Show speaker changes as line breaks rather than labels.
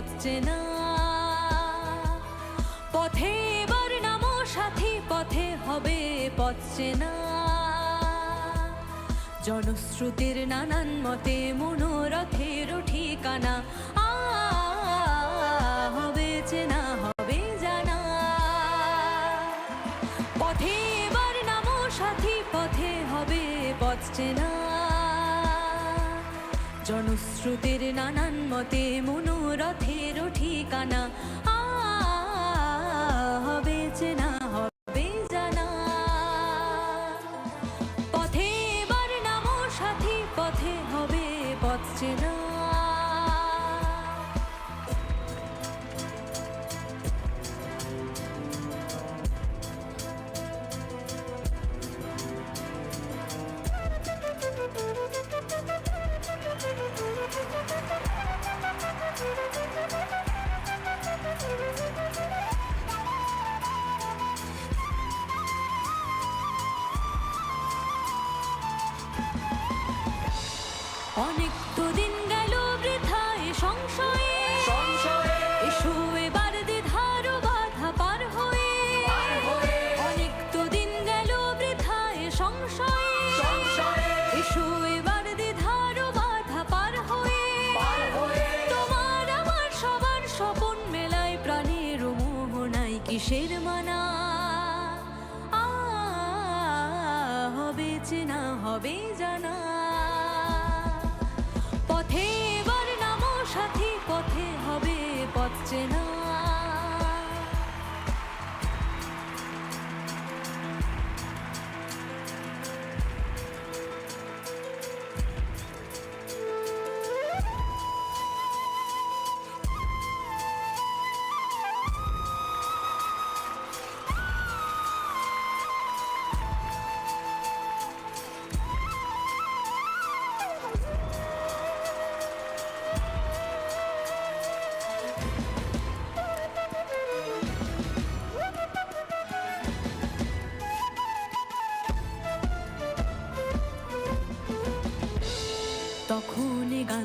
পথছে না। পথে এবার নামো সাথী, পথে হবে পথছে না। জনশ্রুতির নানান মতে মনোরথের ঠিকানা হবে চেনা, হবে জানা। পথে এবার নামো সাথী, পথে হবে পথছে না। জনশ্রুতির নানান মতে মনোরথের ঠিকানা হবে চেনা, হবে জানা। পথে এবার নামো সাথী, পথে হবে পথছে না। অনেক তো দিন গেল বৃথায় সংশয়ে, এসো এবার দ্বিধার বাধা পার হয়ে। অনেক তো দিন গেল বৃথায় সংশয়ে, এসো এবার দ্বিধার বাধা পার হয়ে। তোমার আমার সবার স্বপন মেলায় প্রাণের মোহনায় কিসের মানা হবে চেনা, হবে জানা। পথে এবার নামো সাথী, পথে হবে পথছে না। তখন গান